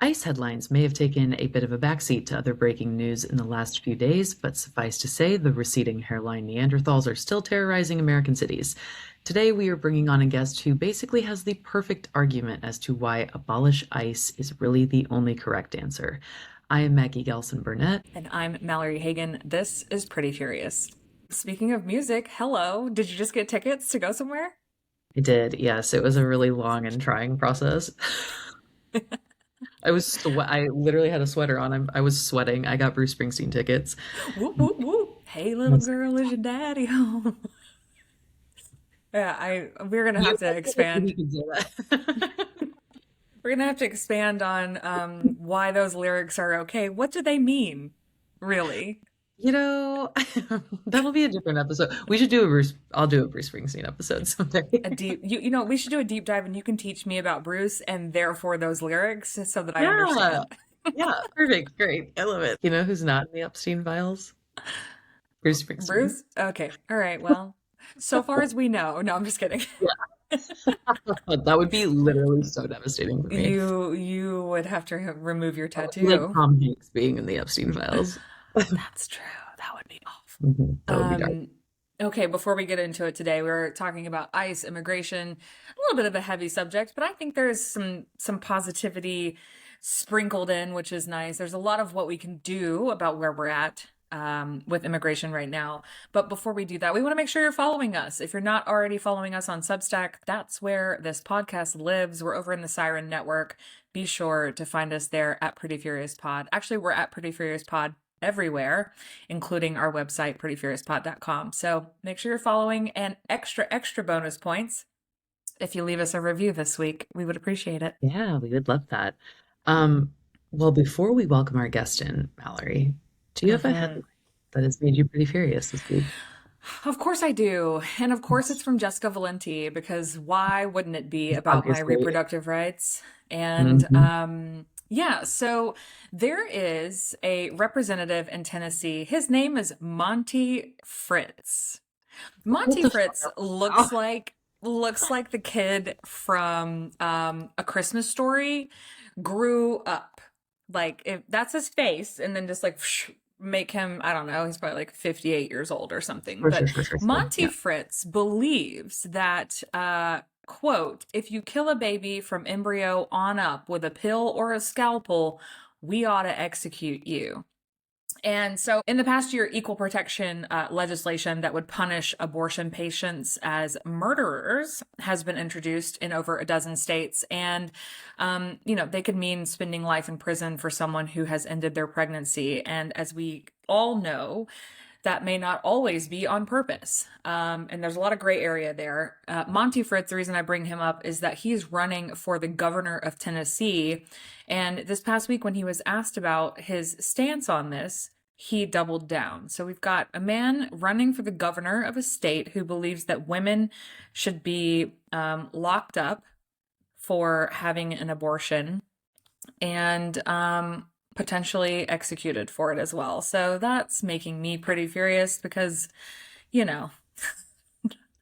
ICE headlines may have taken a bit of a backseat to other breaking news in the last few days, but suffice to say, the receding hairline Neanderthals are still terrorizing American cities. Today, we are bringing on a guest who basically has the perfect argument as to why abolish ICE is really the only correct answer. I am Maggie Gelson Burnett. And I'm Mallory Hagan. This is Pretty Furious. Speaking of music, hello. Did you just get tickets to go somewhere? I did, yes, it was a really long and trying process. I literally had a sweater on. I was sweating. I got Bruce Springsteen tickets. Whoop, whoop, whoop. Hey, little Yes. girl, is your daddy home? We're gonna You have to expand. can say that. We're gonna have to expand on why those lyrics are okay. What do they mean, really? You know, that'll be a different episode. We should do a Bruce. I'll do a Bruce Springsteen episode someday. We should do a deep dive, and you can teach me about Bruce and therefore those lyrics so that I Yeah, understand. yeah, perfect, great. I love it. You know who's not in the Epstein files? Bruce Springsteen. Bruce? Okay, all right. Well, so far as we know. No, I'm just kidding. That would be literally so devastating for me. You would have to remove your Like tattoo. Tom Hanks being in the Epstein files. That's true. That would be awful. That would be dark. Um, okay, before we get into it today, we're talking about ICE, immigration, a little bit of a heavy subject, but I think there's some positivity sprinkled in, which is nice. There's a lot of what we can do about where we're at with immigration right now. But before we do that, we want to make sure you're following us. If you're not already following us on Substack, that's where this podcast lives. We're over in the Siren Network. Be sure to find us there at Pretty Furious Pod. Actually, we're at Pretty Furious Pod everywhere, including our website, prettyfuriouspod.com. So make sure you're following, and extra bonus points if you leave us a review this week. We would appreciate it. Yeah, we would love that. Um, well, before we welcome our guest in, Mallory, do you have a Mhm. headline that has made you pretty furious this week? Of course I do. And of course it's from Jessica Valenti, because why wouldn't it be about my Obviously. reproductive rights? And Mhm. yeah, so there is a representative in Tennessee. His name is Monty Fritz. What Monty the fuck? Fritz Oh, looks like the kid from A Christmas Story grew up. Like, if that's his face, and then just like make him, I don't know, he's probably like 58 years old or something. for sure, But for sure, sure. Monty Yeah. Fritz believes that quote, if you kill a baby from embryo on up with a pill or a scalpel, we ought to execute you. And so, in the past year, equal protection legislation that would punish abortion patients as murderers has been introduced in over a dozen states. And, they could mean spending life in prison for someone who has ended their pregnancy. And as we all know, that may not always be on purpose. And there's a lot of gray area there. Monty Fritz, the reason I bring him up is that he's running for the governor of Tennessee. And this past week, when he was asked about his stance on this, he doubled down. So we've got a man running for the governor of a state who believes that women should be locked up for having an abortion, and potentially executed for it as well. So that's making me pretty furious because, you know,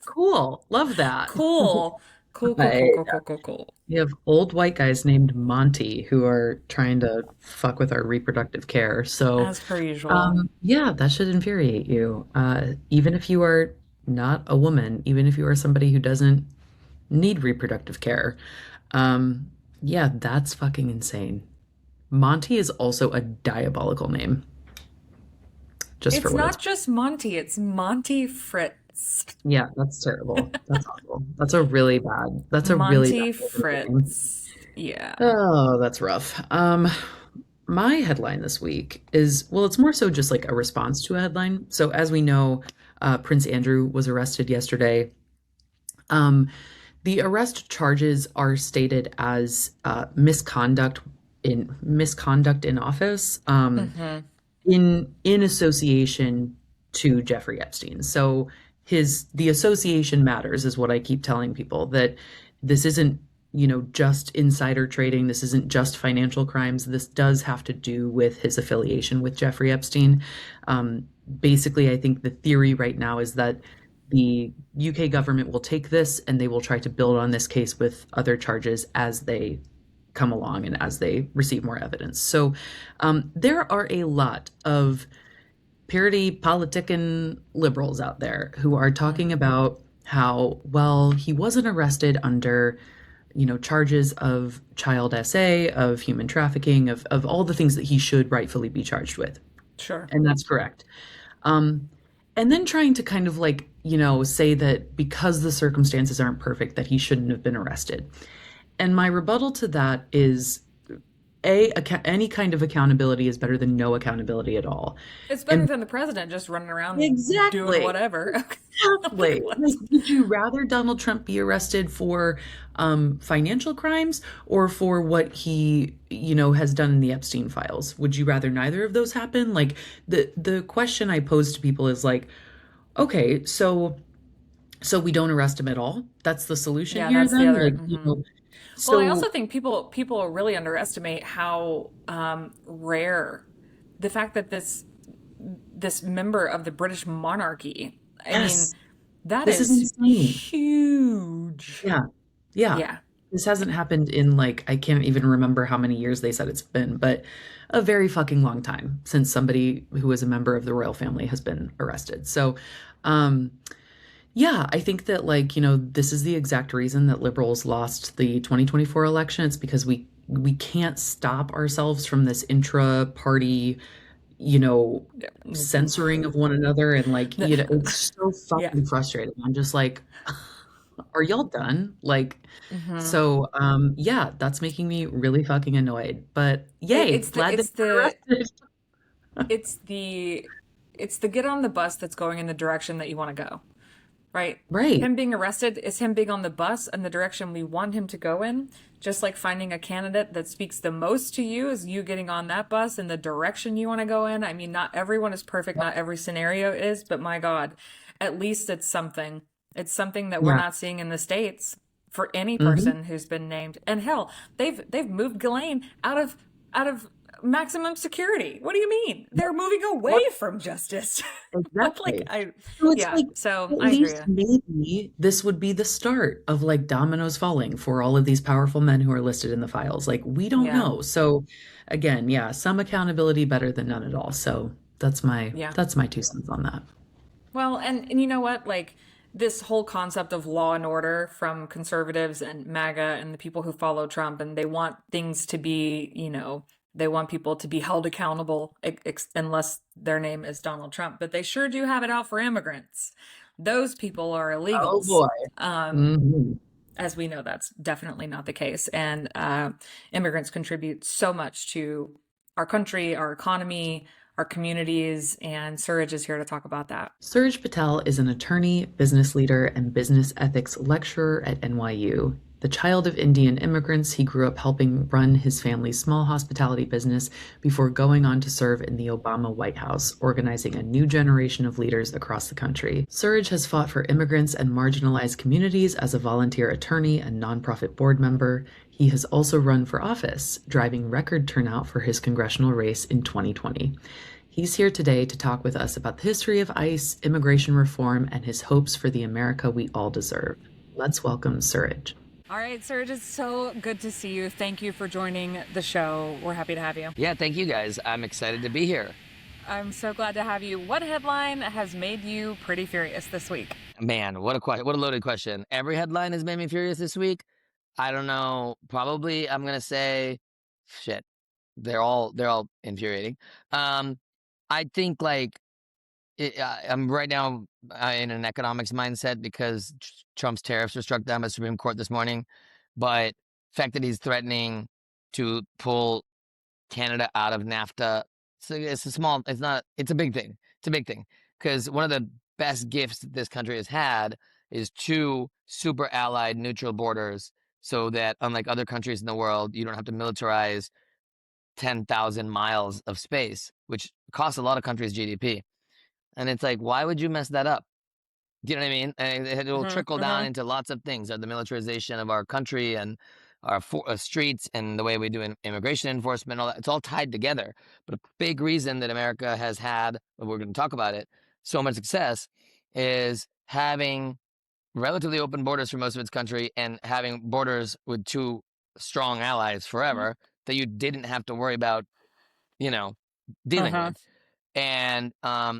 Cool. Love that. cool, cool, cool, cool, I, cool, cool, cool, cool. we have old white guys named Monty who are trying to fuck with our reproductive care. So, As per usual. yeah, that should infuriate you. Even if you are not a woman, even if you are somebody who doesn't need reproductive care. Um, yeah, that's fucking insane. Monty is also a diabolical name, just for It's what it's. not just Monty, it's Monty Fritz. Yeah, that's terrible. That's awful. That's a really bad Monty name. Fritz. Yeah. Oh, that's rough. My headline this week is, well, it's more so just like a response to a headline. So as we know, Prince Andrew was arrested yesterday. Um, the arrest charges are stated as misconduct in office, Hmm. in association to Jeffrey Epstein. So the association matters is what I keep telling people, that this isn't, just insider trading. This isn't just financial crimes. This does have to do with his affiliation with Jeffrey Epstein. Basically, I think the theory right now is that the UK government will take this and they will try to build on this case with other charges as they come along and as they receive more evidence. So there are a lot of purity politicking liberals out there who are talking Mm-hmm. about how, well, he wasn't arrested under, charges of child SA, of human trafficking, of all the things that he should rightfully be charged with. Sure. And that's correct. Um, and then trying to kind of like, say that because the circumstances aren't perfect, that he shouldn't have been arrested. And my rebuttal to that is any kind of accountability is better than no accountability at all. It's better And than the president just running around doing exactly, whatever. exactly. Like what? Like, would you rather Donald Trump be arrested for financial crimes or for what he, has done in the Epstein files? Would you rather neither of those happen? Like the question I pose to people is like, okay, so we don't arrest him at all. That's the solution Yeah, here that's the then? other. Like, Well, I so also think people really underestimate how rare the fact that this member of the British monarchy. I mean, yes, that this is is insane. huge. Yeah. Yeah. Yeah. This hasn't happened in like, I can't even remember how many years they said it's been, but a very fucking long time since somebody who is a member of the royal family has been arrested. So, um, yeah, I think that like, this is the exact reason that liberals lost the 2024 election. It's because we can't stop ourselves from this intra-party, you know, censoring of one another and like, it's so Yeah. fucking frustrating. I'm just like, are y'all done? Like, Hmm. so yeah, that's making me really fucking annoyed. But It, yay, it's the glad they it's got the arrested. it's the it's the get on the bus that's going in the direction that you want to go. Right. Right. Him being arrested is him being on the bus and the direction we want him to go in. Just like finding a candidate that speaks the most to you is you getting on that bus in the direction you want to go in. I mean, not everyone is perfect, not every scenario is, but my God, at least it's something. It's something that we're Yeah. not seeing in the States for any Hmm. person who's been named. And hell, they've moved Ghislaine out of maximum security. What do you mean? They're moving away from justice. Like Exactly. I So it's yeah, like so at I hear least you. maybe this would be the start of like dominoes falling for all of these powerful men who are listed in the files. Like we don't Yeah. know. So again, yeah, some accountability better than none at all. So that's my Yeah. that's my 2 cents on that. Well, and you know what? Like this whole concept of law and order from conservatives and MAGA and the people who follow Trump, and they want things to be, they want people to be held accountable unless their name is Donald Trump. But they sure do have it out for immigrants. Those people are Oh illegals. boy. Um, Hmm. as we know, that's definitely not the case. And immigrants contribute so much to our country, our economy, our communities. And Suraj is here to talk about that. Suraj Patel is an attorney, business leader, and business ethics lecturer at NYU. The child of Indian immigrants, he grew up helping run his family's small hospitality business before going on to serve in the Obama White House, organizing a new generation of leaders across the country. Suraj has fought for immigrants and marginalized communities as a volunteer attorney and nonprofit board member. He has also run for office, driving record turnout for his congressional race in 2020. He's here today to talk with us about the history of ICE, immigration reform, and his hopes for the America we all deserve. Let's welcome Suraj. All right, Suraj, it's so good to see you. Thank you for joining the show. We're happy to have you. Yeah, thank you guys. I'm excited to be here. I'm so glad to have you. What headline has made you pretty furious this week? Man, what a loaded question. Every headline has made me furious this week. I don't know. Probably I'm gonna say, shit. They're all infuriating. Um, I think like I'm right now in an economics mindset because Trump's tariffs were struck down by the Supreme Court this morning. But the fact that he's threatening to pull Canada out of NAFTA. So it's a big thing. It's a big thing because one of the best gifts that this country has had is two super allied neutral borders so that unlike other countries in the world, you don't have to militarize 10,000 miles of space, which costs a lot of countries' GDP. And it's like, why would you mess that up? Do you know what I mean? And it will Mm-hmm, trickle down mm-hmm. into lots of things, the militarization of our country and our streets and the way we do immigration enforcement, all that. It's all tied together. But a big reason that America has had, we're going to talk about it, so much success is having relatively open borders for most of its country and having borders with two strong allies forever that you didn't have to worry about, dealing with. And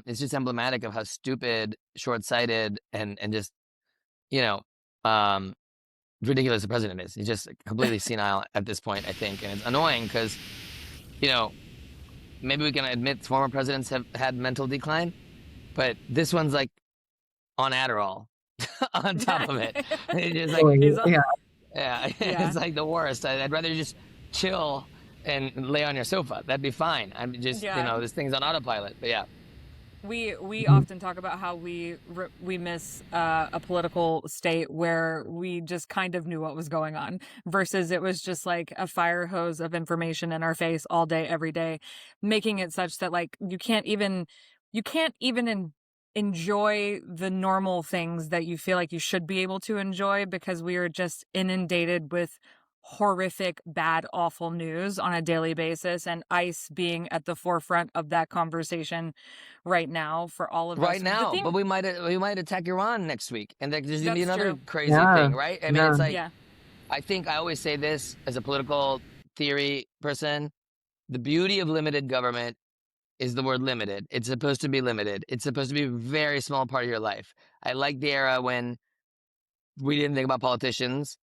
it's just emblematic of how stupid, short-sighted, and just, ridiculous the president is. He's just completely senile at this point, I think. And it's annoying because, maybe we can admit former presidents have had mental decline, but this one's like on Adderall on top of it. It's like, yeah, it's like the worst. I'd rather just chill and lay on your sofa. That'd be fine. I'm just, this thing's on autopilot. But yeah. We often talk about how we miss a political state where we just kind of knew what was going on versus it was just like a fire hose of information in our face all day, every day, making it such that like you can't even enjoy the normal things that you feel like you should be able to enjoy because we are just inundated with horrific, bad, awful news on a daily basis, and ICE being at the forefront of that conversation right now for all of us. Right now, but we might attack Iran next week, and there's gonna be another crazy Yeah. thing, right? I mean, it's like, Yeah. I think I always say this as a political theory person: the beauty of limited government is the word limited. It's supposed to be limited. It's supposed to be a very small part of your life. I like the era when we didn't think about politicians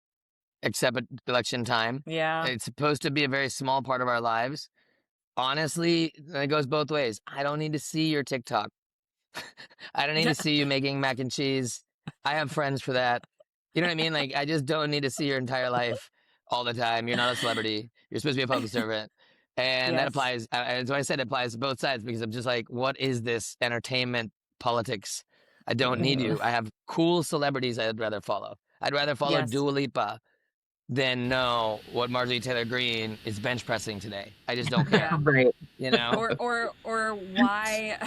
except at election time. Yeah. It's supposed to be a very small part of our lives. Honestly, it goes both ways. I don't need to see your TikTok. I don't need to see you making mac and cheese. I have friends for that. You know what I mean? Like, I just don't need to see your entire life all the time. You're not a celebrity. You're supposed to be a public servant. And that applies, as I said, it applies to both sides because I'm just like, what is this entertainment politics? I don't need you. I have cool celebrities I'd rather follow. I'd rather follow Dua Lipa than know what Marjorie Taylor Greene is bench pressing today. I just don't care. Right. Or why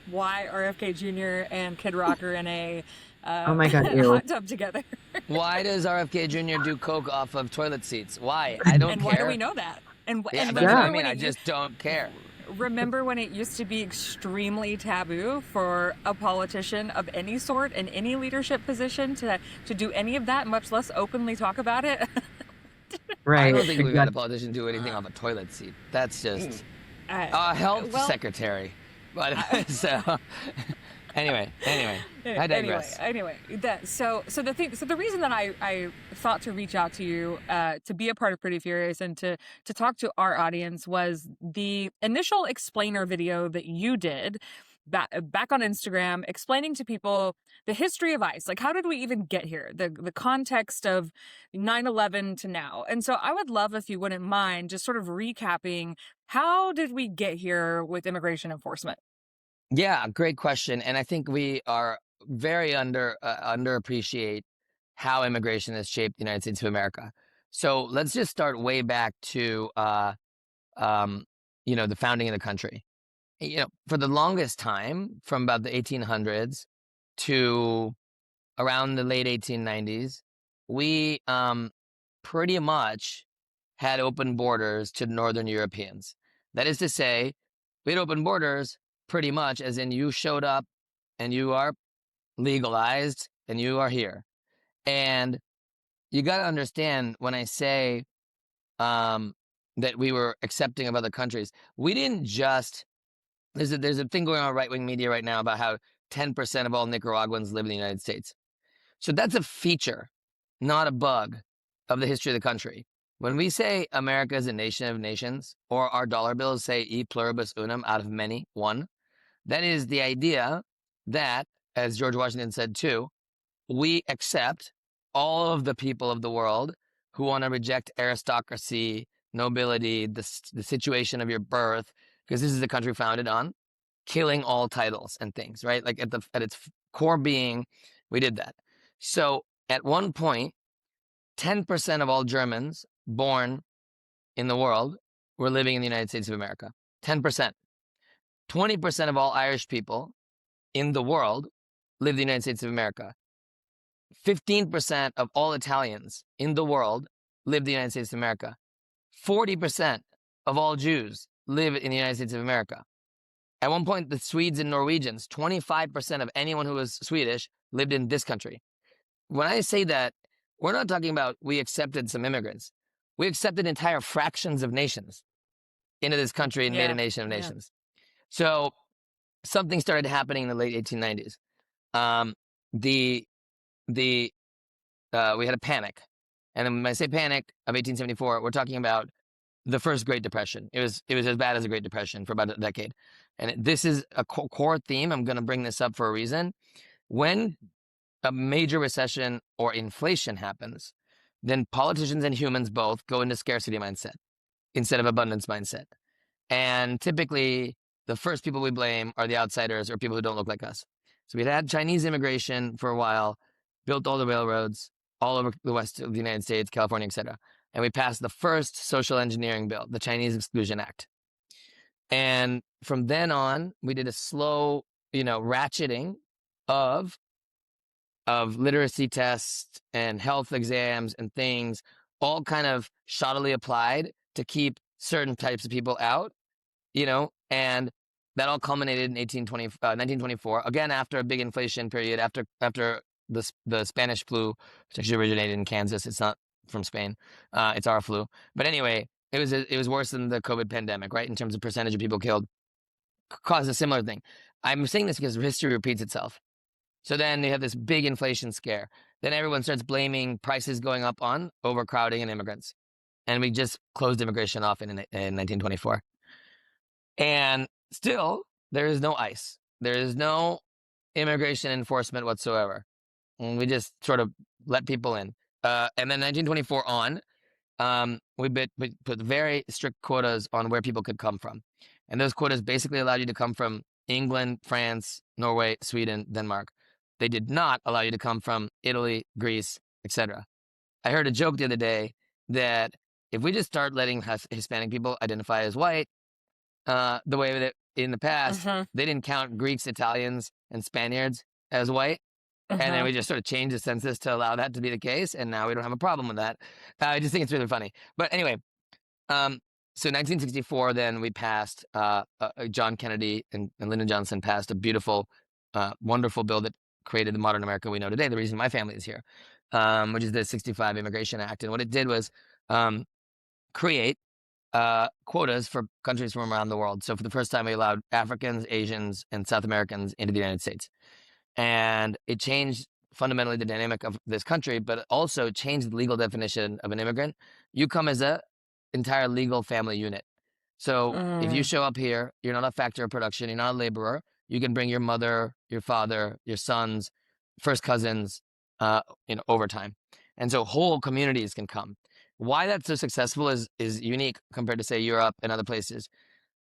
RFK Jr. and Kid Rock are in a oh my God, ew. hot tub together. Why does RFK Jr. do coke off of toilet seats? Why? I don't care. Why do we know that? And that's what I mean. I just don't care. Remember when it used to be extremely taboo for a politician of any sort in any leadership position to do any of that, much less openly talk about it? Right. I don't think we've had a politician do anything off a toilet seat. That's just a health secretary. But so anyway, I digress. The reason that I thought to reach out to you to be a part of Pretty Furious and to talk to our audience was the initial explainer video that you did back on Instagram, explaining to people the history of ICE. Like, how did we even get here? The context of 9/11 to now. And so I would love if you wouldn't mind just sort of recapping, how did we get here with immigration enforcement? Yeah, great question. And I think we are very underappreciate how immigration has shaped the United States of America. So let's just start way back to the founding of the country. For the longest time, from about the 1800s to around the late 1890s, we pretty much had open borders to Northern Europeans. That is to say, we had open borders pretty much as in you showed up and you are legalized and you are here. And you got to understand when I say that we were accepting of other countries, we didn't just, there's a thing going on right-wing media right now about how 10% of all Nicaraguans live in the United States. So that's a feature, not a bug of the history of the country. When we say America is a nation of nations, or our dollar bills say e pluribus unum, out of many, one, that is the idea that, as George Washington said too, we accept all of the people of the world who want to reject aristocracy, nobility, the situation of your birth, because this is the country founded on killing all titles and things, right? Like at its core being, we did that. So at one point, 10% of all Germans born in the world were living in the United States of America. 10%. 20% of all Irish people in the world live in the United States of America. 15% of all Italians in the world live in the United States of America. 40% of all Jews live in the United States of America. At one point, the Swedes and Norwegians, 25% of anyone who was Swedish lived in this country. When I say that, we're not talking about we accepted some immigrants. We accepted entire fractions of nations into this country and made a nation of nations. So something started happening in the late 1890s. Um, the the We had a panic, and then when I say panic of 1874, we're talking about the first Great Depression. It was as bad as the Great Depression for about a decade, and this is a core theme. I'm going to bring this up for a reason. When a major recession or inflation happens, then politicians and humans both go into scarcity mindset instead of abundance mindset. And typically, the first people we blame are the outsiders or people who don't look like us. So we had Chinese immigration for a while, built all the railroads all over the west of the United States, California, etc. And we passed the first social engineering bill, the Chinese Exclusion Act. And from then on, we did a slow, ratcheting of literacy tests and health exams and things, all kind of shoddily applied to keep certain types of people out, and that all culminated in 1924, again, after a big inflation period, after the Spanish flu, which actually originated in Kansas. It's not from Spain. It's our flu. But anyway, it was worse than the COVID pandemic, right? In terms of percentage of people killed, caused a similar thing. I'm saying this because history repeats itself. So then you have this big inflation scare. Then everyone starts blaming prices going up on overcrowding and immigrants. And we just closed immigration off in 1924. And still, there is no ICE. There is no immigration enforcement whatsoever. And we just sort of let people in. And then 1924 on, we put very strict quotas on where people could come from. And those quotas basically allowed you to come from England, France, Norway, Sweden, Denmark. They did not allow you to come from Italy, Greece, etc. I heard a joke the other day that if we just start letting Hispanic people identify as white, the way that in the past, they didn't count Greeks, Italians, and Spaniards as white. And then we just sort of changed the census to allow that to be the case. And now we don't have a problem with that. I just think it's really funny. But anyway, so 1964, then we passed, John Kennedy and Lyndon Johnson passed a beautiful, wonderful bill that created the modern America we know today, the reason my family is here, which is the 65 Immigration Act. And what it did was create quotas for countries from around the world. So for the first time, we allowed Africans, Asians, and South Americans into the United States. And it changed fundamentally the dynamic of this country, but also changed the legal definition of an immigrant. You come as a entire legal family unit. So if you show up here, you're not a factor of production, you're not a laborer. You can bring your mother, your father, your sons, first cousins, over time. And so whole communities can come. Why that's so successful is unique compared to, say, Europe and other places.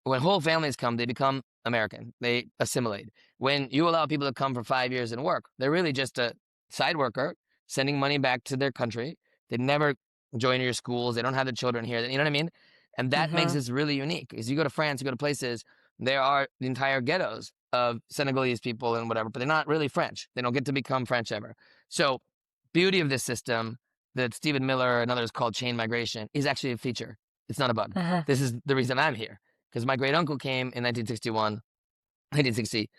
When whole families come, they become American. They assimilate. When you allow people to come for 5 years and work, they're really just a side worker sending money back to their country. They never join your schools. They don't have their children here. You know what I mean? And that makes this really unique. As you go to France, you go to places, there are the entire ghettos of Senegalese people and whatever, but they're not really French. They don't get to become French ever. So beauty of this system that Stephen Miller and others call chain migration is actually a feature. It's not a bug. This is the reason I'm here. Because my great uncle came in 1960,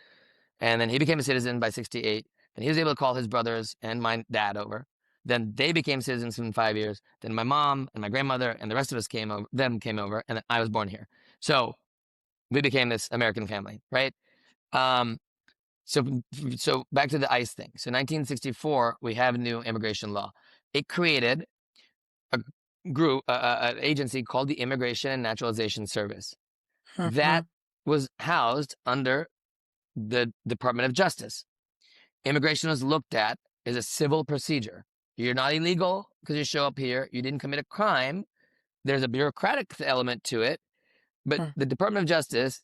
and then he became a citizen by 68. And he was able to call his brothers and my dad over. Then they became citizens in 5 years. Then my mom and my grandmother and the rest of us came over, and then I was born here. So we became this American family, right? So back to the ICE thing. So 1964, we have a new immigration law. It created a group, an agency called the Immigration and Naturalization Service. That was housed under the Department of Justice. Immigration was looked at as a civil procedure. You're not illegal because you show up here. You didn't commit a crime. There's a bureaucratic element to it. But the Department of Justice,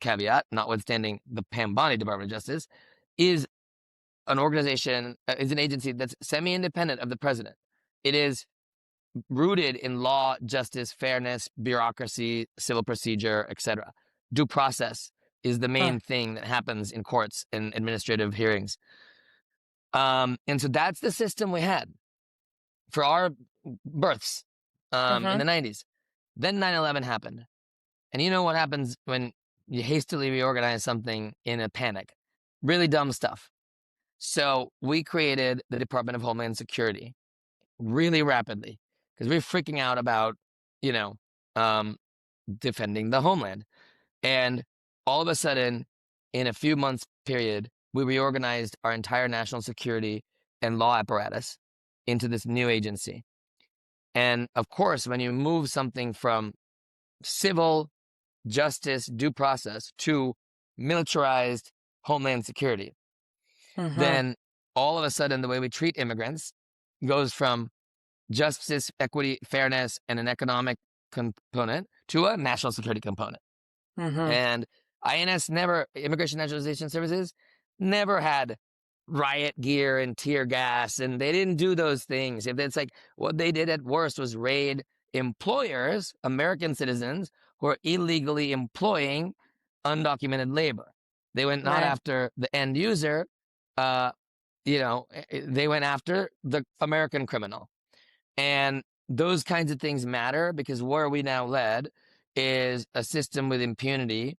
caveat, notwithstanding the Pam Bondi Department of Justice, is an organization, is an agency that's semi-independent of the president. It is rooted in law, justice, fairness, bureaucracy, civil procedure, etc. Due process is the main thing that happens in courts and administrative hearings. And so that's the system we had for our births in the 90s. Then 9/11 happened. And you know what happens when you hastily reorganize something in a panic? Really dumb stuff. So we created the Department of Homeland Security really rapidly because we're freaking out about, you know, um, defending the homeland. And all of a sudden, in a few months period, we reorganized our entire national security and law apparatus into this new agency. And of course, when you move something from civil justice due process to militarized homeland security, Mm-hmm. then all of a sudden the way we treat immigrants goes from justice, equity, fairness, and an economic component to a national security component. Mm-hmm. And Immigration Naturalization Services, never had riot gear and tear gas, and they didn't do those things. If it's like what they did at worst was raid employers, American citizens, who are illegally employing undocumented labor. They went not Right. after the end user, uh, they went after the American criminal. And those kinds of things matter because where we now led is a system without impunity,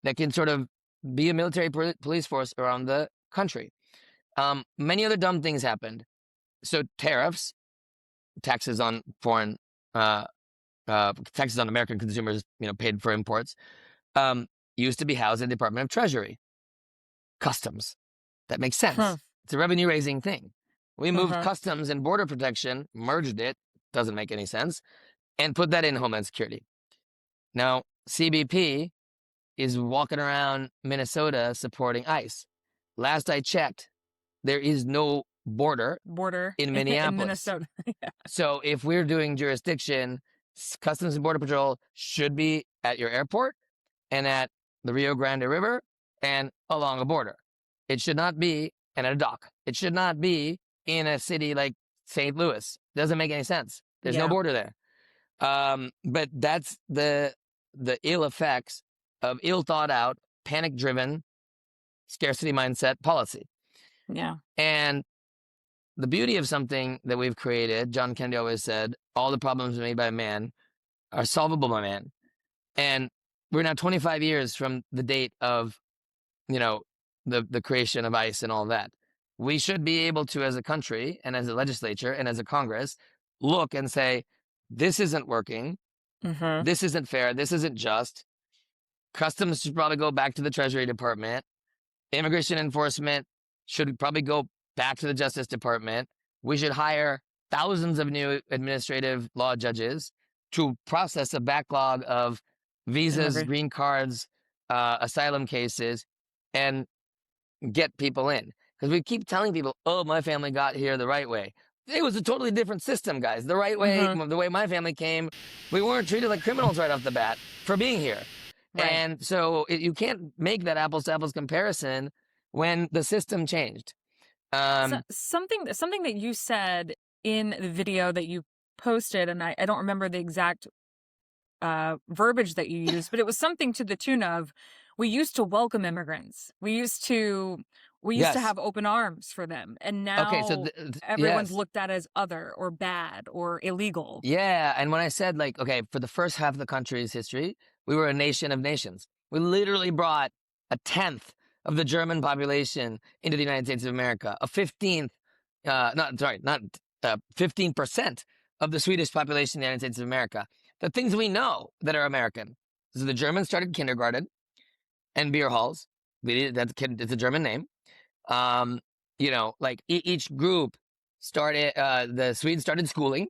that can sort of be a military police force around the country. Many other dumb things happened. So tariffs, taxes on foreign, taxes on American consumers, paid for imports, used to be housed in the Department of Treasury. Customs. That makes Huh. sense. It's a revenue raising thing. We moved Uh-huh. customs and border protection, merged it, doesn't make any sense, and put that in Homeland Security. Now, CBP is walking around Minnesota supporting ICE. Last I checked, there is no border Border in in Minneapolis. Minnesota. Yeah. So if we're doing jurisdiction, Customs and Border Patrol should be at your airport and at the Rio Grande River and along a border. It should not be and at a dock. It should not be in a city like St. Louis. Doesn't make any sense. There's no Yeah. border there. But that's the ill effects of ill thought out, panic driven, scarcity mindset policy. Yeah. And the beauty of something that we've created, John Kennedy always said, all the problems made by man are solvable by man. And we're now 25 years from the date of, the creation of ICE and all that. We should be able to, as a country and as a legislature and as a Congress, look and say, this isn't working. Mm-hmm. This isn't fair. This isn't just. Customs should probably go back to the Treasury Department. Immigration enforcement should probably go back to the Justice Department. We should hire thousands of new administrative law judges to process a backlog of visas, Immigrant. green cards, asylum cases, and get people in. Because we keep telling people, oh, my family got here the right way. It was a totally different system, guys. The right way, Mm-hmm. the way my family came, we weren't treated like criminals right off the bat for being here. Right. And so you can't make that apples to apples comparison when the system changed. So, Um, something that you said in the video that you posted, and I don't remember the exact verbiage that you used, but it was something to the tune of, we used to welcome immigrants. We used to yes. have open arms for them, and Okay. So now everyone's yes. looked at as other or bad or illegal. Yeah. And when I said, like, okay, for the first half of the country's history, we were a nation of nations. We literally brought a tenth of the German population into the United States of America, a 15th, not 15% of the Swedish population in the United States of America. The things we know that are American. So the Germans started kindergarten and beer halls. It's a German name. Like each group started, the Swedes started schooling,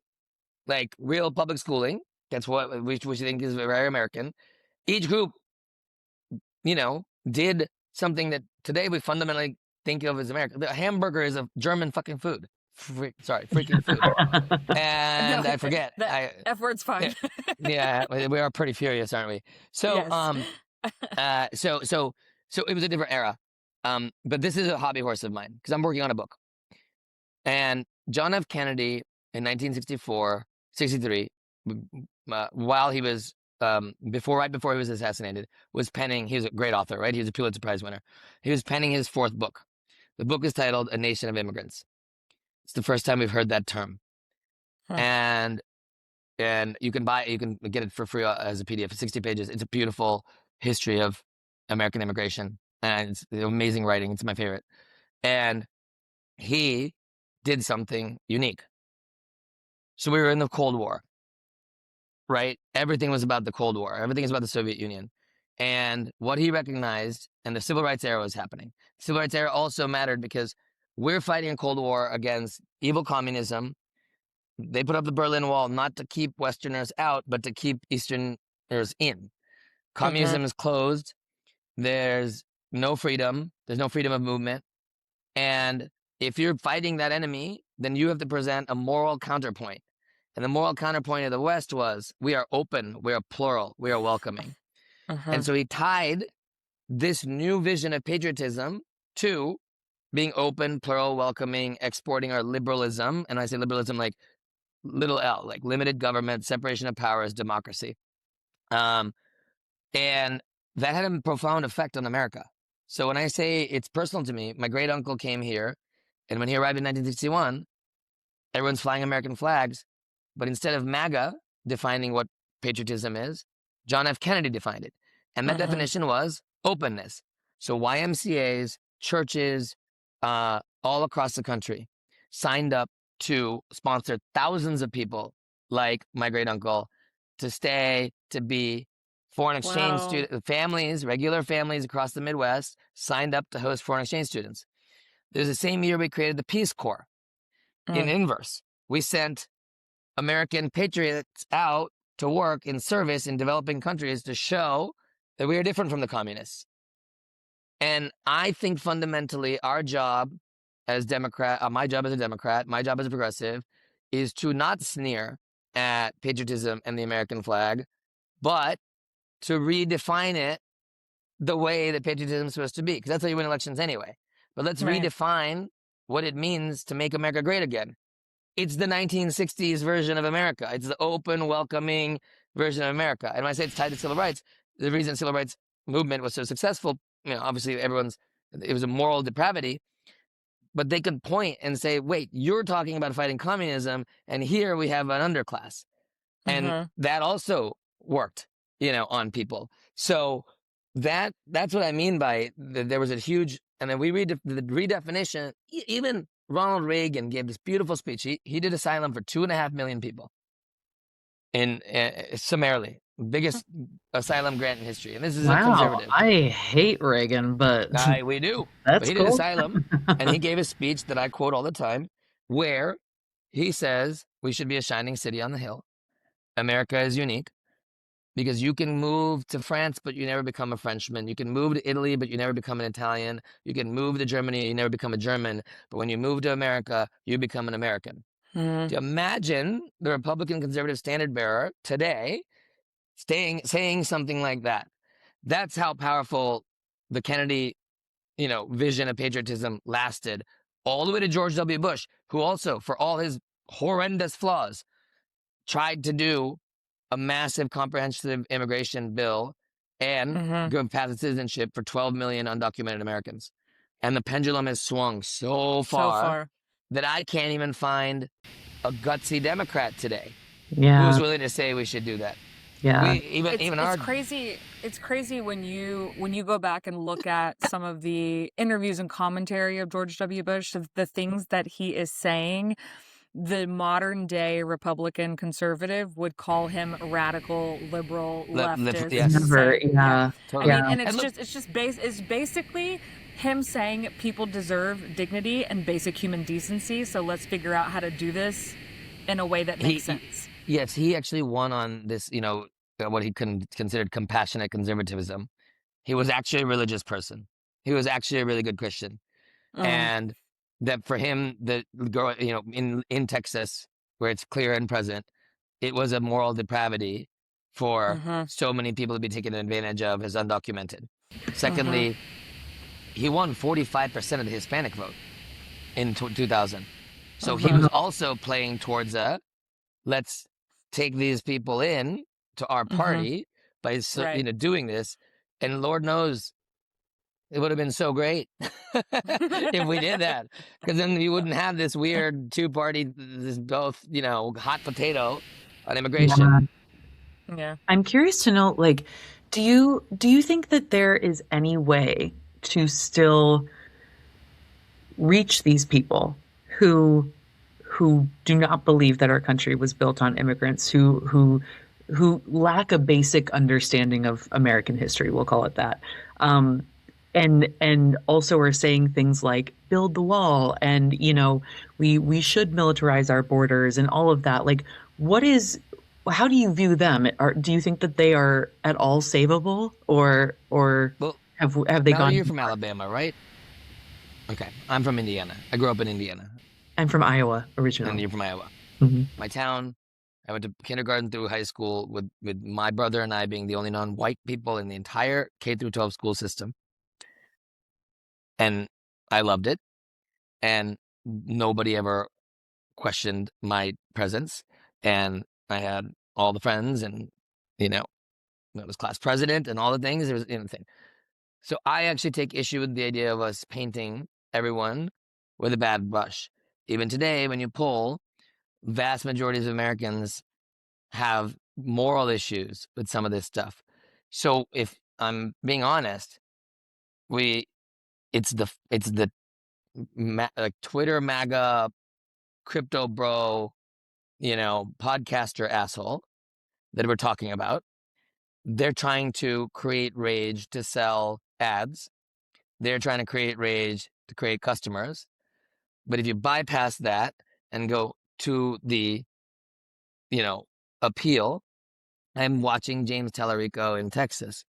like real public schooling. That's what we think is very American. Each group, did something that today we fundamentally think of as American. The hamburger is a German fucking food. Freaking food. No, And I forget. the F word's fine. Yeah, we are pretty furious, aren't we? So, Yes. so it was a different era. But this is a hobby horse of mine because I'm working on a book. And John F. Kennedy in 1964, 63, while he was right before he was assassinated, was penning. He was a great author, right? He was a Pulitzer Prize winner. He was penning his fourth book. The book is titled "A Nation of Immigrants." It's the first time we've heard that term, Huh. and you can get it for free as a PDF. 60 pages. It's a beautiful history of American immigration, and it's amazing writing. It's my favorite. And he did something unique. So we were in the Cold War, right? Everything was about the Cold War. Everything is about the Soviet Union. And what he recognized, and the civil rights era was happening. The civil rights era also mattered because we're fighting a Cold War against evil communism. They put up the Berlin Wall not to keep Westerners out, but to keep Easterners in. Mm-hmm. Communism is closed. There's no freedom. There's no freedom of movement. And if you're fighting that enemy, then you have to present a moral counterpoint. And the moral counterpoint of the West was, we are open, we are plural, we are welcoming. And Mm-hmm. so he tied this new vision of patriotism to being open, plural, welcoming, exporting our liberalism. And I say liberalism like little L, like limited government, separation of powers, democracy. Um, and that had a profound effect on America. So when I say it's personal to me, my great uncle came here, and when he arrived in 1961, everyone's flying American flags. But instead of MAGA defining what patriotism is, John F. Kennedy defined it. And that Mm-hmm. definition was openness. So YMCAs, churches, all across the country signed up to sponsor thousands of people like my great uncle to stay, to be foreign exchange Wow. student families, regular families across the Midwest signed up to host foreign exchange students. There's the same year we created the Peace Corps in Mm. inverse. We sent American patriots out to work in service in developing countries to show that we are different from the communists. And I think fundamentally our job as Democrat, my job as a Democrat, my job as a progressive, is to not sneer at patriotism and the American flag, but to redefine it the way that patriotism is supposed to be, because that's how you win elections anyway. But let's Right. redefine what it means to make America great again. It's the 1960s version of America. It's the open, welcoming version of America. And when I say it's tied to civil rights, the reason civil rights movement was so successful, obviously it was a moral depravity, but they could point and say, wait, you're talking about fighting communism, and here we have an underclass. And Mm-hmm. that also worked, on people. So that's what I mean by there was a huge, and then we read the redefinition. Even Ronald Reagan gave this beautiful speech. He did asylum for 2.5 million people in summarily, biggest asylum grant in history. And this is a Wow, conservative. I hate Reagan, but We do, but that's he did cool. asylum, and he gave a speech that I quote all the time, where he says we should be a shining city on the hill. America is unique. Because you can move to France, but you never become a Frenchman. You can move to Italy, but you never become an Italian. You can move to Germany, you never become a German. But when you move to America, you become an American. Mm-hmm. To imagine the Republican conservative standard bearer today saying something like that. That's how powerful the Kennedy, vision of patriotism lasted all the way to George W. Bush, who also, for all his horrendous flaws, tried to do a massive comprehensive immigration bill and Mm-hmm. give path to citizenship for 12 million undocumented Americans. And the pendulum has swung so So far far. that I can't even find a gutsy Democrat today who's Yeah, willing to say we should do that. yeah, We even It's our crazy. It's crazy when you go back and look at some of the interviews and commentary of George W. Bush, of the things that he is saying. The modern day Republican conservative would call him radical, liberal, leftist, yes, never, yeah. yeah, I totally. mean, yeah, and And look, it's basically him saying people deserve dignity and basic human decency. So let's figure out how to do this in a way that makes he sense. yes, he actually won on this, what he considered compassionate conservatism. He was actually a religious person. He was actually a really good Christian. Mm, And that for him, the girl, in Texas, where it's clear and present, it was a moral depravity for mm-hmm, so many people to be taken advantage of as undocumented. mm-hmm, Secondly, he won 45% of the Hispanic vote in 2000. So he mm-hmm, was also playing towards let's take these people in to our mm-hmm. party by Right. doing this. And Lord knows it would have been so great if we did that, because then you wouldn't have this weird two-party, this both, hot potato on yeah. immigration. Yeah. I'm curious to know, like, do you think that there is any way to still reach these people who who do not believe that our country was built on immigrants, who lack a basic understanding of American history, we'll call it that. Um, and also are saying things like build the wall and we should militarize our borders and all of that. Like, what is how do you view them? Do you think that they are at all savable, or Well, have they Mallory, gone you're too from far? Alabama, right? Okay. I'm from Indiana. I grew up in Indiana, I'm from Iowa and originally. you're from Iowa. Hmm. My town, I went to kindergarten through high school with my brother and I being the only non-white people in the entire K through 12 school system. And I loved it. And nobody ever questioned my presence. And I had all the friends and, you know, I was class president and all the things. There was, thing. So I actually take issue with the idea of us painting everyone with a bad brush. Even today, when you poll, vast majorities of Americans have moral issues with some of this stuff. So if I'm being honest, we it's the like Twitter MAGA crypto bro, podcaster asshole that we're talking about. They're trying to create rage to sell ads. They're trying to create rage to create customers. But if you bypass that and go to the, you know, appeal, I'm watching James Tallarico in Texas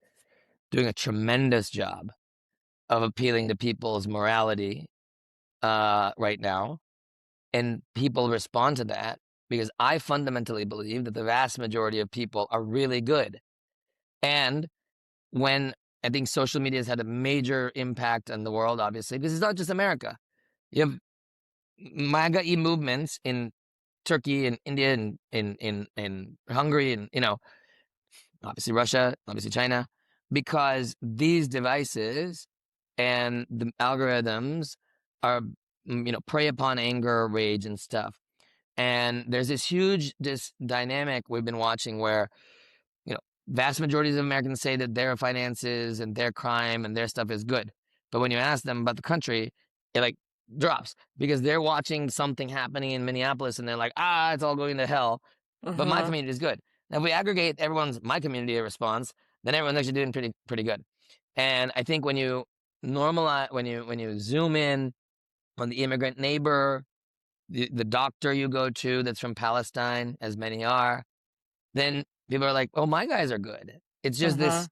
doing a tremendous job of appealing to people's morality right now. And people respond to that because I fundamentally believe that the vast majority of people are really good. And when I think social media has had a major impact on the world, obviously, because it's not just America. You have MAGA movements in Turkey and India and in Hungary and obviously Russia, obviously China, because these devices and the algorithms are prey upon anger, rage, and stuff. And there's this dynamic we've been watching where you know, vast majorities of Americans say that their finances and their crime and their stuff is good. But when you ask them about the country, it like drops because they're watching something happening in Minneapolis and they're like, it's all going to hell. But my Uh-huh. community is good. Now, if we aggregate my community response, then everyone's actually doing pretty good. And I think when you normalize, when you zoom in on the immigrant neighbor, the doctor you go to that's from Palestine, as many are, then people are like, "Oh, my guys are good." It's just Uh-huh.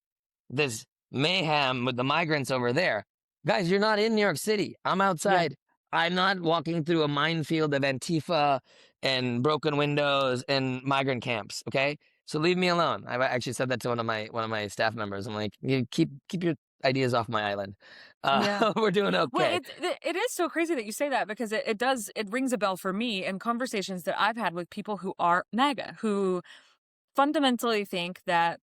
this mayhem with the migrants over there. Guys, you're not in New York City. I'm Yeah. outside. I'm not walking through a minefield of Antifa and broken windows and migrant camps. Okay, so leave me alone. I actually said that to one of my staff members. I'm like, you keep your ideas off my island. Yeah. We're doing Well, okay. it is so crazy that you say that because it rings a bell for me in conversations that I've had with people who are MAGA, who fundamentally think that,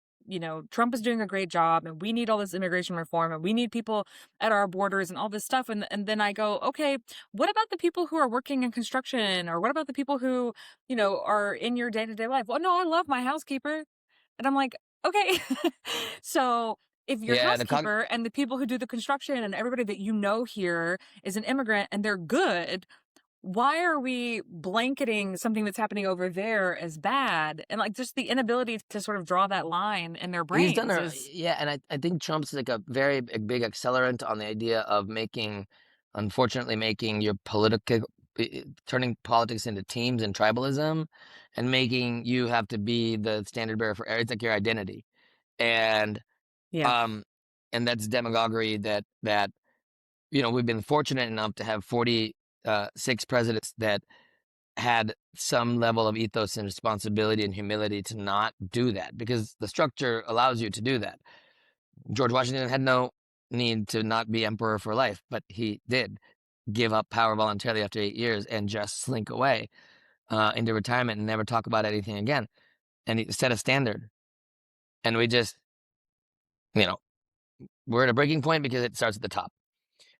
Trump is doing a great job and we need all this immigration reform and we need people at our borders and all this stuff. And then I go, okay, what about the people who are working in construction, or what about the people who, are in your day-to-day life? Well, no, I love my housekeeper. And I'm like, okay. So if your Yeah, housekeeper and the people who do the construction and everybody that you know here is an immigrant and they're good, why are we blanketing something that's happening over there as bad? And like just the inability to sort of draw that line in their he's done brains a is, yeah, and I think Trump's like a very big accelerant on the idea of unfortunately, making your turning politics into teams and tribalism, and making you have to be the standard bearer for it's like your identity, and yeah. um, and that's demagoguery that we've been fortunate enough to have 46 presidents that had some level of ethos and responsibility and humility to not do that because the structure allows you to do that. George Washington had no need to not be emperor for life, but he did give up power voluntarily after 8 years and just slink away into retirement and never talk about anything again. And he set a standard. And we just, you know, we're at a breaking point because it starts at the top.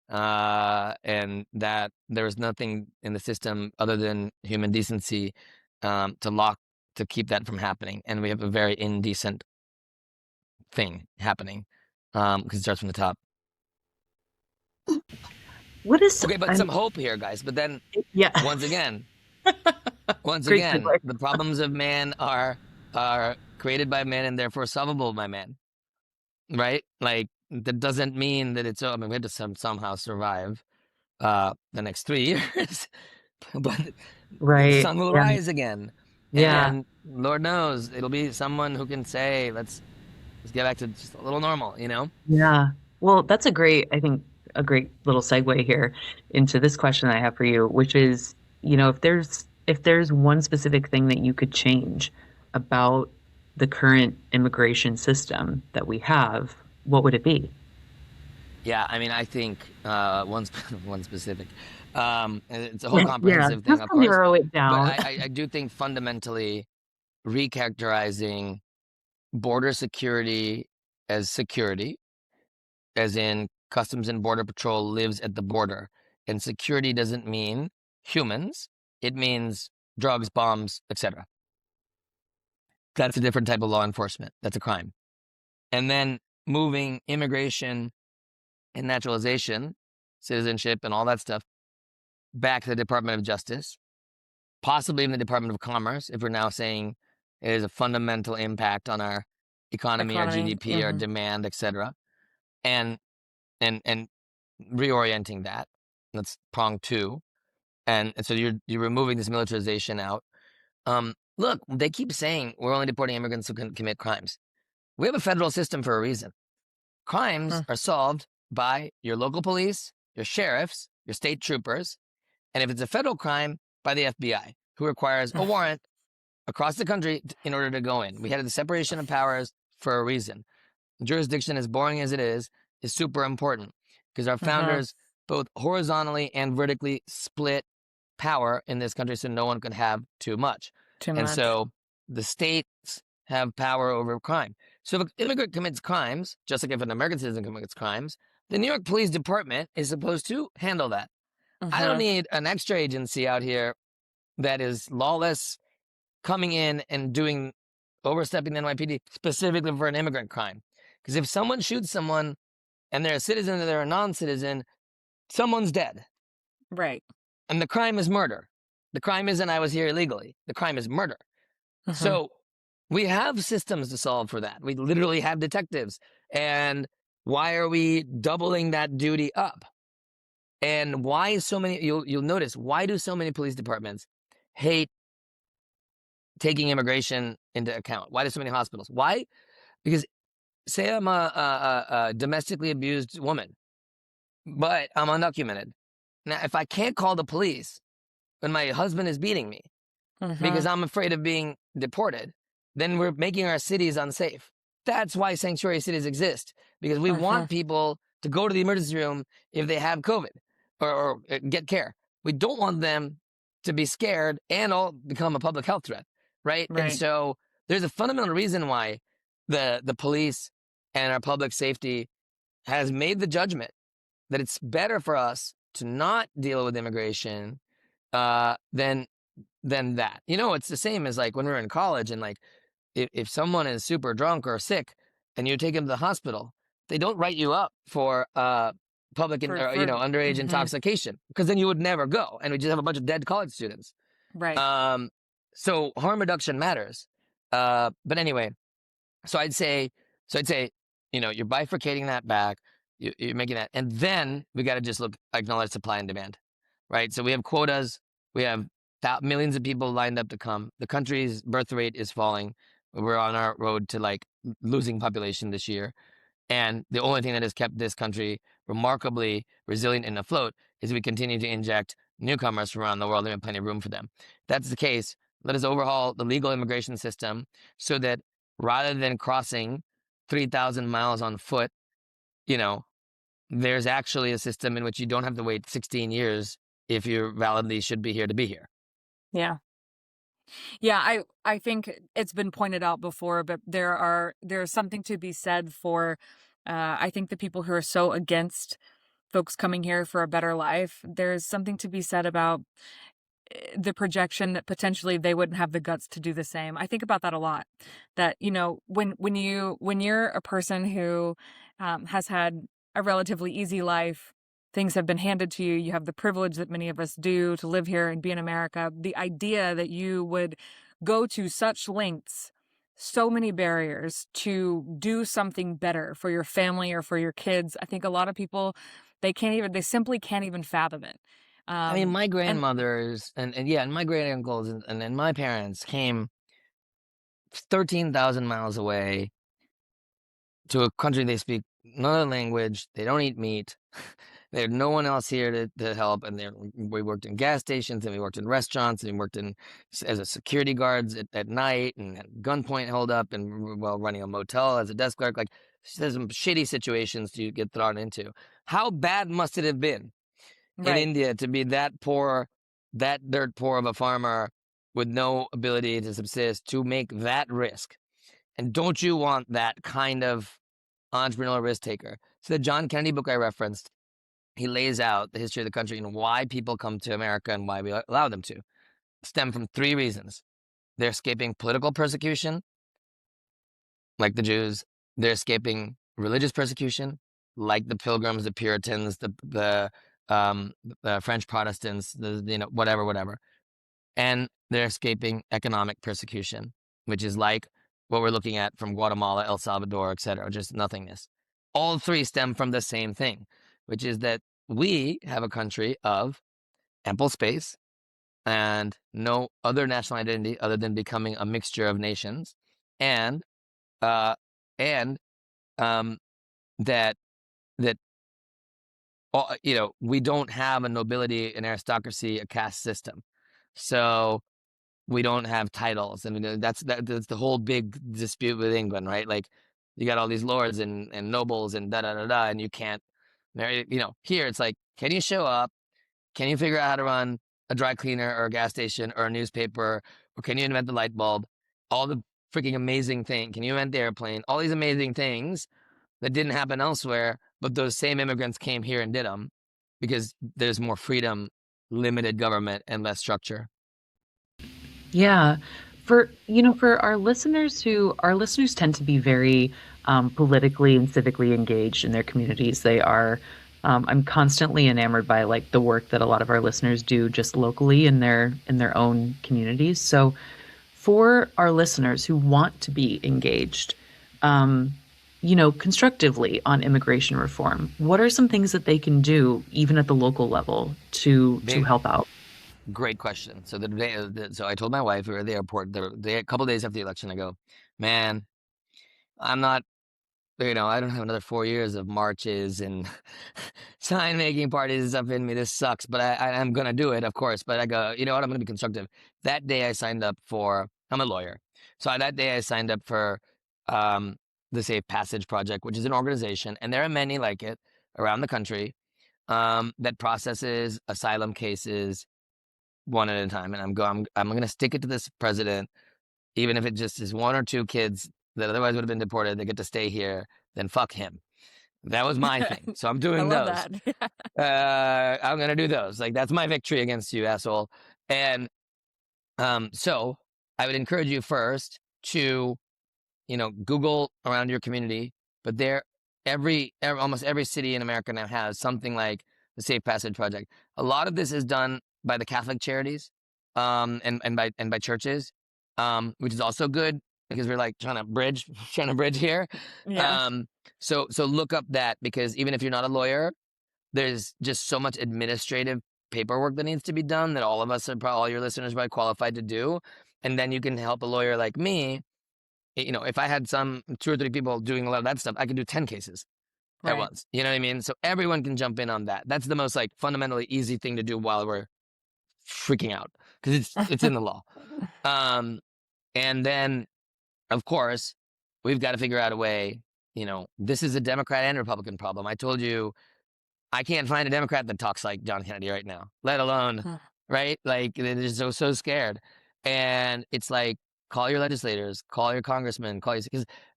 And that there's nothing in the system other than human decency to keep that from happening. And we have a very indecent thing happening because it starts from the top. What is Okay, but I'm some hope here, guys. But then yeah. once again, Once Great again, segue. the problems of man are created by man and therefore solvable by man, right? Like that doesn't mean that it's. I mean, we have to somehow survive the next 3 years, but the Right. sun will Yeah. rise again, Yeah. Yeah. and Lord knows it'll be someone who can say, let's get back to just a little normal, you know? Yeah. Well, that's I think, a great little segue here into this question I have for you, which is, if there's one specific thing that you could change about the current immigration system that we have, what would it be? Yeah, I mean, I think one one specific. It's a whole Yeah, yeah, comprehensive thing, just of to course, narrow it but down. I do think fundamentally recharacterizing border security as security, as in Customs and Border Patrol lives at the border, and security doesn't mean humans; it means drugs, bombs, etc. That's a different type of law enforcement. That's a crime. And then moving immigration and naturalization, citizenship, and all that stuff back to the Department of Justice, possibly in the Department of Commerce, if we're now saying it is a fundamental impact on our economy, our Economy. GDP, our demand, etc., and and reorienting that. That's prong two. And so you're removing this militarization out. Look, they keep saying we're only deporting immigrants who can commit crimes. We have a federal system for a reason. Crimes are solved by your local police, your sheriffs, your state troopers, and if it's a federal crime, by the FBI, who requires a warrant across the country in order to go in. We had the separation of powers for a reason. Jurisdiction, as boring as it is super important because our Mm-hmm. founders both horizontally and vertically split power in this country so no one could have too much. Too And much. so the states have power over crime. So if an immigrant commits crimes, just like if an American citizen commits crimes, the New York Police Department is supposed to handle that. I don't Mm-hmm. need an extra agency out here that is lawless coming in and doing overstepping the NYPD specifically for an immigrant crime. Because if someone shoots someone and they're a citizen or they're a non-citizen, someone's dead. Right. And the crime is murder. The crime isn't I was here illegally. The crime is murder. Mm-hmm. So we have systems to solve for that. We literally have detectives. And why are we doubling that duty up? And why so many you'll notice why do so many police departments hate taking immigration into account? Why do so many hospitals? Why? Because say I'm a domestically abused woman, but I'm undocumented. Now, if I can't call the police when my husband is beating me Mm-hmm. because I'm afraid of being deported, then we're making our cities unsafe. That's why sanctuary cities exist, because we Mm-hmm. want people to go to the emergency room if they have COVID or get care. We don't want them to be scared and all become a public health threat, right? And Right. so there's a fundamental reason why the police and our public safety has made the judgment that it's better for us to not deal with immigration than that. You know, it's the same as like when we were in college and like if someone is super drunk or sick and you take them to the hospital, they don't write you up for For underage mm-hmm. intoxication because then you would never go and we just have a bunch of dead college students. Right. Um, so harm reduction matters. But anyway, so I'd say, you're bifurcating that back, you're making that, and then we got to just acknowledge supply and demand, right? So we have quotas, we have millions of people lined up to come. The country's birth rate is falling. We're on our road to like losing population this year. And the only thing that has kept this country remarkably resilient and afloat is we continue to inject newcomers from around the world and we have plenty of room for them. If that's the case, let us overhaul the legal immigration system so that rather than crossing 3,000 miles on foot, you know, there's actually a system in which you don't have to wait 16 years if you validly should be here to be here. Yeah. Yeah, I think it's been pointed out before, but there's something to be said for I think the people who are so against folks coming here for a better life, there's something to be said about the projection that potentially they wouldn't have the guts to do the same. I think about that a lot. That, when you're a person who has had a relatively easy life, things have been handed to you. You have the privilege that many of us do to live here and be in America. The idea that you would go to such lengths, so many barriers to do something better for your family or for your kids. I think a lot of people, they simply can't even fathom it. I mean, my And grandmothers and my great uncles and my parents came 13,000 miles away to a country they speak another language. They don't eat meat. There's no one else here to help. And we worked in gas stations, and we worked in restaurants, and we worked as a security guards at night, and had gunpoint held up, and while running a motel as a desk clerk. Like, there's some shitty situations you get thrown into. How bad must it have been in right. India to be that poor, that dirt poor of a farmer with no ability to subsist, to make that risk? And don't you want that kind of entrepreneurial risk taker? So the John Kennedy book I referenced, he lays out the history of the country and why people come to America and why we allow them to. Stem from three reasons. They're escaping political persecution, like the Jews. They're escaping religious persecution, like the Pilgrims, the Puritans, the French Protestants, whatever. And they're escaping economic persecution, which is like what we're looking at from Guatemala, El Salvador, etc., just nothingness. All three stem from the same thing, which is that we have a country of ample space and no other national identity other than becoming a mixture of nations, and uh, and that that we don't have a nobility, an aristocracy, a caste system, so we don't have titles. And that's the whole big dispute with England, right? Like, you got all these lords and nobles and da da da da, and you can't marry. Here it's like, can you show up? Can you figure out how to run a dry cleaner or a gas station or a newspaper? Or can you invent the light bulb? All the freaking amazing thing. Can you invent the airplane? All these amazing things that didn't happen elsewhere, but those same immigrants came here and did them because there's more freedom, limited government, and less structure. Yeah. For our listeners tend to be very politically and civically engaged in their communities. I'm constantly enamored by like the work that a lot of our listeners do just locally in their own communities. So for our listeners who want to be engaged, constructively on immigration reform, what are some things that they can do, even at the local level, to Big, help out? great question. So so I told my wife, we were at the airport a couple days after the election. I go, man, I'm not, I don't have another 4 years of marches and sign making parties and stuff in me. This sucks, but I'm going to do it, of course. But I go, you know what? I'm going to be constructive. That day I signed up I'm a lawyer. So that day I signed up for um, the Safe Passage Project, which is an organization, and there are many like it around the country, that processes asylum cases one at a time. And I'm going to stick it to this president, even if it just is one or two kids that otherwise would have been deported. They get to stay here, then fuck him. That was my thing. So I'm I doing love those. that. I'm going to do those. Like, that's my victory against you, asshole. And so I would encourage you first to, Google around your community. But almost every city in America now has something like the Safe Passage Project. A lot of this is done by the Catholic charities, and by churches, which is also good because we're like trying to bridge here. Yeah. Um, so look up that, because even if you're not a lawyer, there's just so much administrative paperwork that needs to be done that all of us all your listeners are probably qualified to do. And then you can help a lawyer like me. If I had some 2 or 3 people doing a lot of that stuff, I could do 10 cases at Right. once. You know what I mean? So everyone can jump in on that. That's the most like fundamentally easy thing to do while we're freaking out, because it's in the law. Um, and then, of course, we've got to figure out a way. This is a Democrat and Republican problem. I told you, I can't find a Democrat that talks like John Kennedy right now, let alone, right? Like, they're just so scared. And it's like, call your legislators, call your congressmen, because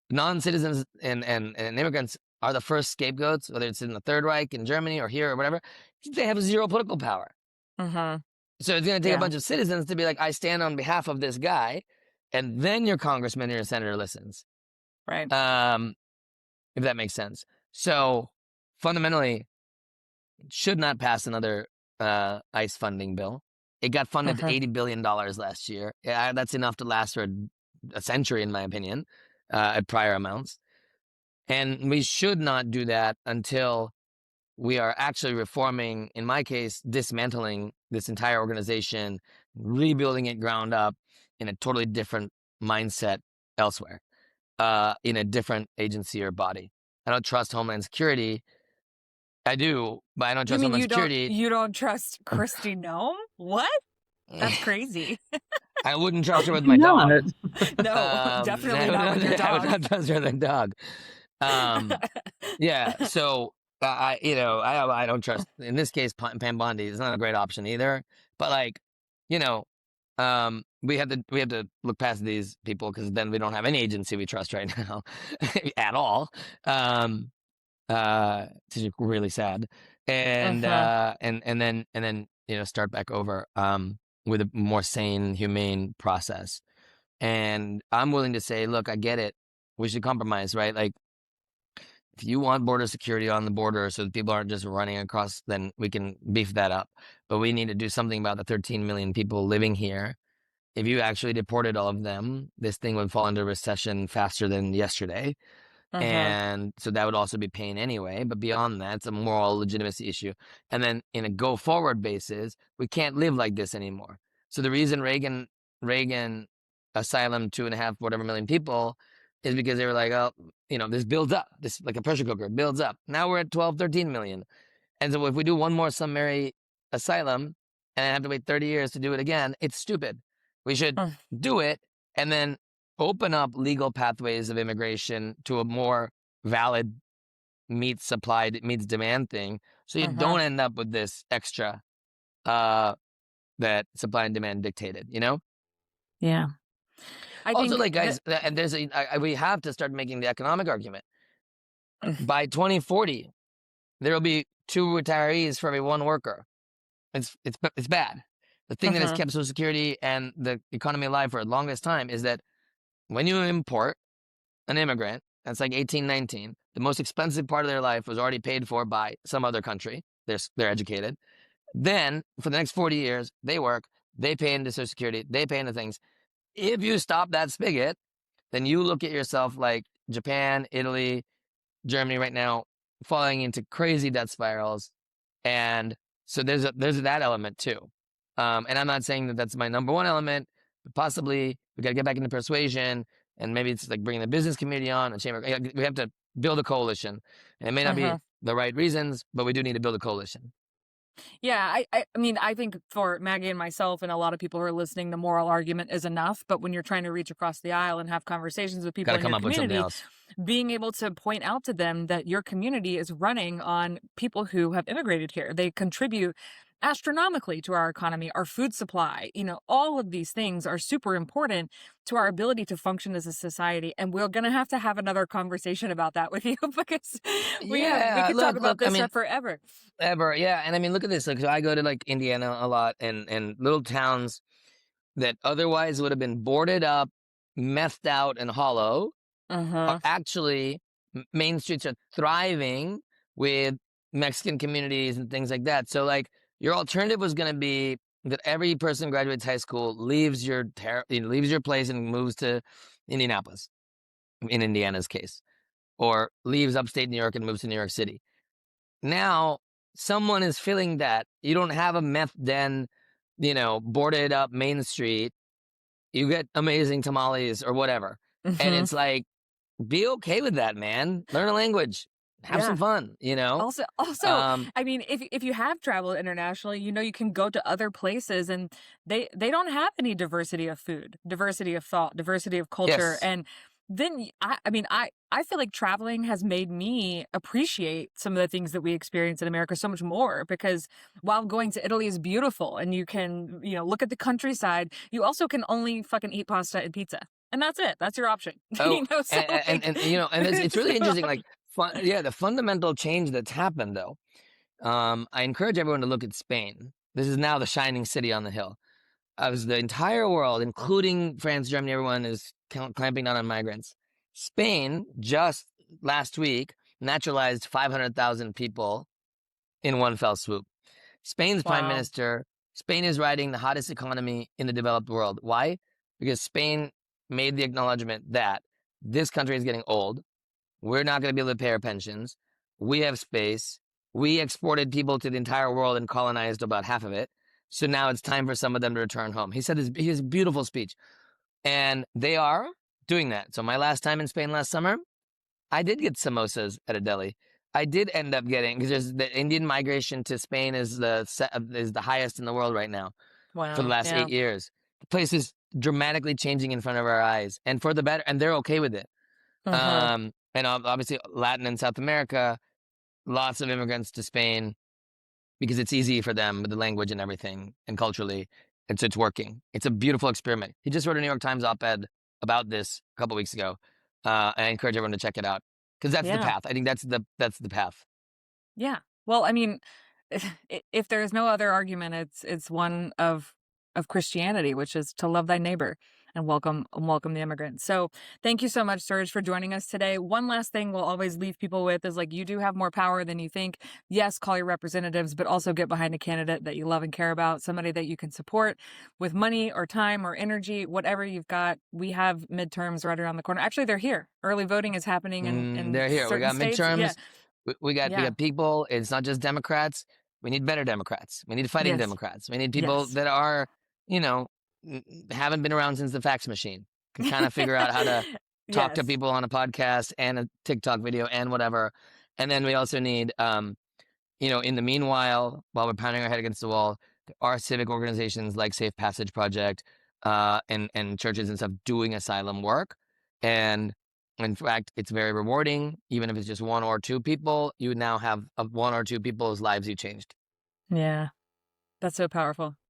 non-citizens and immigrants are the first scapegoats, whether it's in the Third Reich in Germany or here or whatever. They have zero political power. Mm-hmm. So it's going to take a Yeah. bunch of citizens to be like, I stand on behalf of this guy. And then your congressman or your senator listens. Right. If that makes sense. So fundamentally, should not pass another ICE funding bill. It got funded to Uh-huh. $80 billion last year. Yeah, that's enough to last for a century, in my opinion, at prior amounts. And we should not do that until we are actually reforming, in my case, dismantling this entire organization, rebuilding it ground up in a totally different mindset elsewhere, in a different agency or body. I don't trust Homeland Security. I do, but I don't You trust mean Homeland Security. you don't trust Kristi Noem? What? That's crazy. I wouldn't trust her with my Not. dog. No, definitely not with your I would dog. not trust her with my dog. Yeah. So I don't trust, in this case, Pam Bondi is not a great option either. But like, you know, we have to look past these people, because then we don't have any agency we trust right now at all. It's really sad. And Uh-huh. then start back over with a more sane, humane process. And I'm willing to say, look, I get it. We should compromise, right? Like, if you want border security on the border so that people aren't just running across, then we can beef that up. But we need to do something about the 13 million people living here. If you actually deported all of them, this thing would fall into recession faster than yesterday. Uh-huh. And so that would also be pain anyway. But beyond that, it's a moral legitimacy issue. And then in a go forward basis, we can't live like this anymore. So the reason Reagan asylum 2.5 whatever million people is because they were like, oh, this builds up, this like a pressure cooker builds up. Now we're at 12, 13 million. And so if we do one more summary asylum and I have to wait 30 years to do it again, it's stupid. We should Uh, do it and then open up legal pathways of immigration to a more valid meets supply, meets demand thing. So you Uh-huh. don't end up with this extra that supply and demand dictated, Yeah. I Also, think like, that guys, and we have to start making the economic argument. By 2040, there will be 2 retirees for every 1 worker. It's bad. The thing that has uh-huh. kept Social Security and the economy alive for the longest time is that when you import an immigrant, that's like 18, 19, the most expensive part of their life was already paid for by some other country. They're educated. Then for the next 40 years, they work, they pay into Social Security, they pay into things. If you stop that spigot, then you look at yourself like Japan, Italy, Germany right now, falling into crazy debt spirals. And so there's that element too. And I'm not saying that that's my number one element, but possibly we got to get back into persuasion, and maybe it's like bringing the business community on, and chamber. We have to build a coalition, and it may not be Uh-huh. the right reasons, but we do need to build a coalition. Yeah, I mean, I think for Maggie and myself and a lot of people who are listening, the moral argument is enough. But when you're trying to reach across the aisle and have conversations with Got people to in come your up with something community, else. being able to point out to them that your community is running on people who have immigrated here. They contribute astronomically to our economy, our food supply. All of these things are super important to our ability to function as a society. And we're going to have another conversation about that with you because we Yeah, could talk about look. I this mean, forever. ever, yeah. And I mean, look at this. Like, so I go to like Indiana a lot, and little towns that otherwise would have been boarded up, methed out, and hollow are Uh-huh. actually main streets are thriving with Mexican communities and things like that. So like your alternative was going to be that every person graduates high school, leaves leaves your place and moves to Indianapolis, in Indiana's case, or leaves upstate New York and moves to New York City. Now someone is filling that. You don't have a meth den, boarded up Main Street. You get amazing tamales or whatever. And Mm-hmm. it's like, be okay with that, man. Learn a language. Have some Yeah. fun. Also, Um, I mean, if you have traveled internationally, you can go to other places and they don't have any diversity of food, diversity of thought, diversity of culture, yes. and then I feel like traveling has made me appreciate some of the things that we experience in America so much more because while going to Italy is beautiful and you can, look at the countryside, you also can only fucking eat pasta and pizza. And that's it. That's your option. Oh, So like and it's really interesting. so Like, yeah, the fundamental change that's happened though. I encourage everyone to look at Spain. This is now the shining city on the hill. As the entire world, including France, Germany, everyone is clamping down on migrants. Spain just last week naturalized 500,000 people in one fell swoop. Spain's prime Wow. minister, Spain is riding the hottest economy in the developed world. Why? Because Spain made the acknowledgement that this country is getting old. We're not going to be able to pay our pensions. We have space. We exported people to the entire world and colonized about half of it. So now it's time for some of them to return home. He said his beautiful speech. And they are doing that. So my last time in Spain last summer, I did get samosas at a deli. I did end up getting, because the Indian migration to Spain is the highest in the world right now for the Wow. last Yeah. 8 years. The place is dramatically changing in front of our eyes, and for the better, and they're okay with it. Uh-huh. And obviously Latin and South America, lots of immigrants to Spain because it's easy for them with the language and everything and culturally. And so it's working. It's a beautiful experiment. He just wrote a New York Times op-ed about this a couple weeks ago. And I encourage everyone to check it out because that's the Yeah. path. I think that's the path. Yeah. Well, I mean, if there's no other argument, it's one of Christianity, which is to love thy neighbor and welcome the immigrant. So thank you so much, Suraj, for joining us today. One last thing we'll always leave people with is like, you do have more power than you think. Yes, call your representatives, but also get behind a candidate that you love and care about, somebody that you can support with money or time or energy, whatever you've got. We have midterms right around the corner. Actually, they're here. Early voting is happening in They're here. We certain got states. Yeah. midterms. We Yeah. got people. It's not just Democrats. We need better Democrats. We need fighting Yes. Democrats. We need people Yes. that are, you know, haven't been around since the fax machine, can kind of figure out how to talk to Yes. people on a podcast and a TikTok video and whatever. And then we also need, in the meanwhile, while we're pounding our head against the wall, there are civic organizations like Safe Passage Project, and churches and stuff doing asylum work. And in fact, it's very rewarding. Even if it's just one or two people, you now have one or two people's lives you changed. Yeah. That's so powerful.